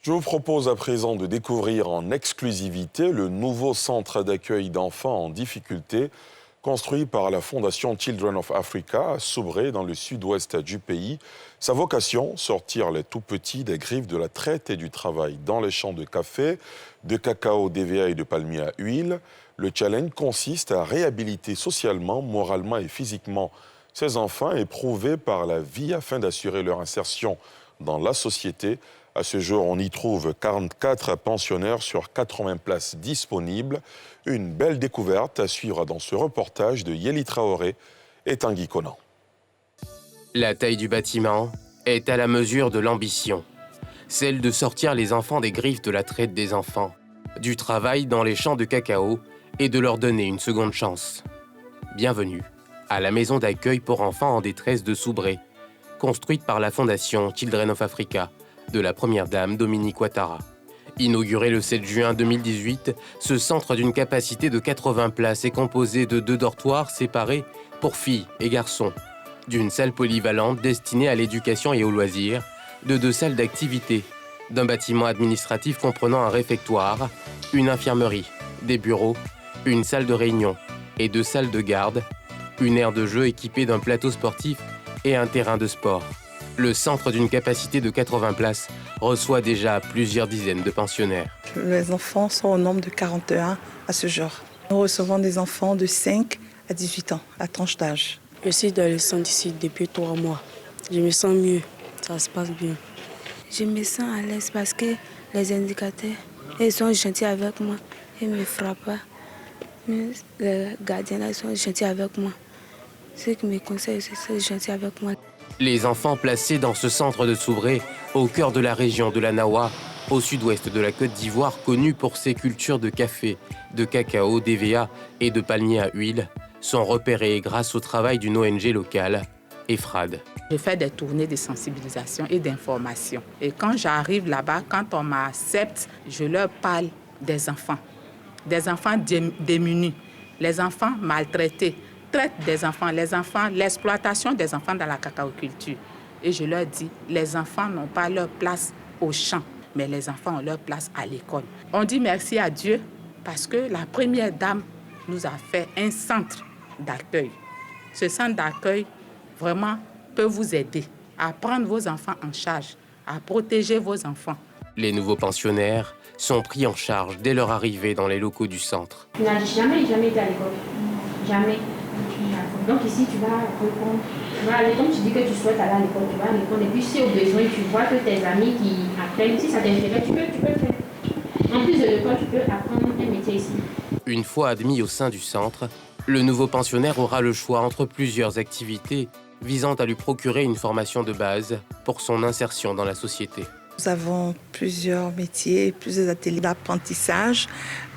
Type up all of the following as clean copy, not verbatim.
Je vous propose à présent de découvrir en exclusivité le nouveau centre d'accueil d'enfants en difficulté construit par la Fondation Children of Africa à Soubré, dans le sud-ouest du pays. Sa vocation, sortir les tout-petits des griffes de la traite et du travail dans les champs de café, de cacao, d'EVA et de palmier à huile. Le challenge consiste à réhabiliter socialement, moralement et physiquement ces enfants éprouvés par la vie afin d'assurer leur insertion dans la société. À ce jour, on y trouve 44 pensionnaires sur 80 places disponibles. Une belle découverte à suivre dans ce reportage de Yeli Traoré et Tanguy Conan. La taille du bâtiment est à la mesure de l'ambition, celle de sortir les enfants des griffes de la traite des enfants, du travail dans les champs de cacao et de leur donner une seconde chance. Bienvenue à la maison d'accueil pour enfants en détresse de Soubré, construite par la Fondation Children of Africa de la première dame Dominique Ouattara. Inauguré le 7 juin 2018, ce centre d'une capacité de 80 places est composé de 2 dortoirs séparés pour filles et garçons, d'une salle polyvalente destinée à l'éducation et aux loisirs, de 2 salles d'activité, d'un bâtiment administratif comprenant un réfectoire, une infirmerie, des bureaux, une salle de réunion et 2 salles de garde, une aire de jeu équipée d'un plateau sportif et un terrain de sport. Le centre d'une capacité de 80 places reçoit déjà plusieurs dizaines de pensionnaires. Les enfants sont au nombre de 41 à ce jour. Nous recevons des enfants de 5 à 18 ans, la tranche d'âge. Je suis dans le centre ici depuis 3 mois. Je me sens mieux, ça se passe bien. Je me sens à l'aise parce que les indicateurs, ils sont gentils avec moi. Ils ne me frappent pas. Mais les gardiens là, ils sont gentils avec moi. Ceux qui me conseillent, sont gentils avec moi. Les enfants placés dans ce centre de Soubré, au cœur de la région de la Nawa, au sud-ouest de la Côte d'Ivoire, connue pour ses cultures de café, de cacao, d'EVA et de palmier à huile, sont repérés grâce au travail d'une ONG locale, EFRAD. Je fais des tournées de sensibilisation et d'information. Et quand j'arrive là-bas, quand on m'accepte, je leur parle des enfants démunis, les enfants maltraités, traite des enfants, l'exploitation des enfants dans la cacaoculture. Et je leur dis, les enfants n'ont pas leur place au champ, mais les enfants ont leur place à l'école. On dit merci à Dieu parce que la première dame nous a fait un centre d'accueil. Ce centre d'accueil, vraiment, peut vous aider à prendre vos enfants en charge, à protéger vos enfants. Les nouveaux pensionnaires sont pris en charge dès leur arrivée dans les locaux du centre. Tu n'as jamais été à l'école. Jamais. Donc ici, tu vas répondre. Tu vas aller, comme tu dis que tu souhaites aller à l'école, tu vas répondre. Et puis si au besoin, tu vois que tes amis qui apprennent, si ça t'intéresse, tu peux le faire. En plus de l'école, tu peux apprendre un métier ici. Une fois admis au sein du centre, le nouveau pensionnaire aura le choix entre plusieurs activités visant à lui procurer une formation de base pour son insertion dans la société. Nous avons plusieurs métiers, plusieurs ateliers d'apprentissage.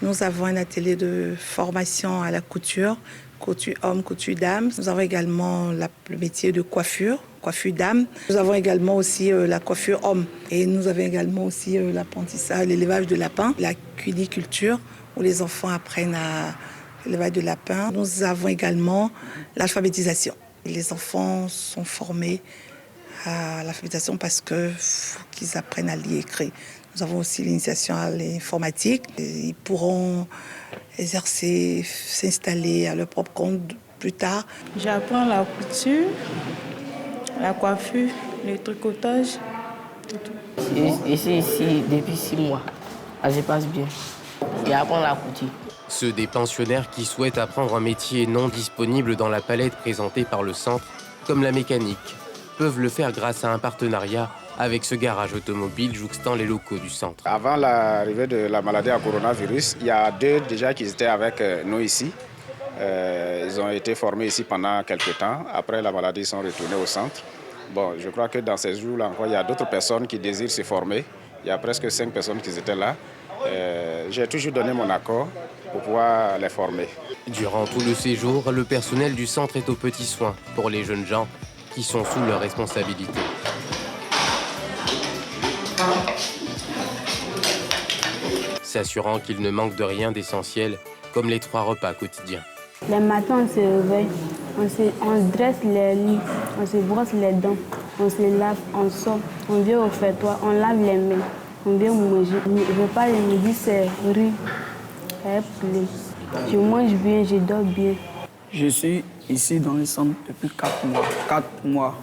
Nous avons un atelier de formation à la couture, couture homme, couture dame. Nous avons également le métier de coiffure dame. Nous avons également aussi la coiffure homme. Et nous avons également aussi l'apprentissage, l'élevage de lapins, la cuniculture, où les enfants apprennent à l'élever de lapins. Nous avons également l'alphabétisation. Les enfants sont formés à l'alphabétisation parce qu'il faut qu'ils apprennent à lire et écrire. Nous avons aussi l'initiation à l'informatique. Ils pourront exercer, s'installer à leur propre compte plus tard. J'apprends la couture, la coiffure, le tricotage, tout. Je suis ici depuis 6 mois. Ça se passe bien. J'apprends la couture. Ceux des pensionnaires qui souhaitent apprendre un métier non disponible dans la palette présentée par le centre, comme la mécanique, peuvent le faire grâce à un partenariat avec ce garage automobile jouxtant les locaux du centre. Avant l'arrivée de la maladie à coronavirus, il y a 2 déjà qui étaient avec nous ici. Ils ont été formés ici pendant quelques temps. Après la maladie, ils sont retournés au centre. Bon, je crois que dans ces jours-là encore, il y a d'autres personnes qui désirent se former. Il y a presque 5 personnes qui étaient là. J'ai toujours donné mon accord pour pouvoir les former. Durant tout le séjour, le personnel du centre est aux petits soins pour les jeunes gens qui sont sous leur responsabilité. S'assurant qu'il ne manque de rien d'essentiel, comme les 3 repas quotidiens. Le matin, on se réveille, on dresse les lits, on se brosse les dents, on se lave, on sort, on vient au fêtoir, on lave les mains. On vient manger. Le repas le midi, c'est riz et poulet. Je mange bien, je dors bien. Je suis ici dans le centre depuis 4 mois. 4 mois.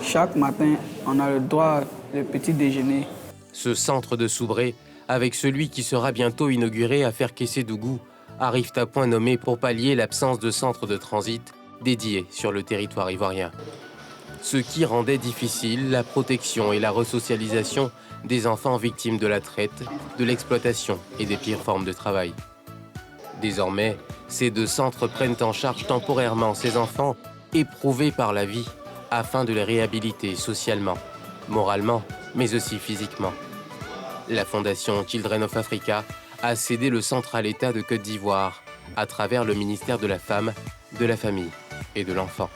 Chaque matin, on a le droit au petit déjeuner. Ce centre de Soubré, avec celui qui sera bientôt inauguré à Ferkessé-Dougou, arrivent à point nommé pour pallier l'absence de centre de transit dédié sur le territoire ivoirien. Ce qui rendait difficile la protection et la resocialisation des enfants victimes de la traite, de l'exploitation et des pires formes de travail. Désormais, ces 2 centres prennent en charge temporairement ces enfants éprouvés par la vie afin de les réhabiliter socialement, moralement, mais aussi physiquement. La fondation Children of Africa a cédé le centre à l'État de Côte d'Ivoire à travers le ministère de la Femme, de la Famille et de l'Enfant.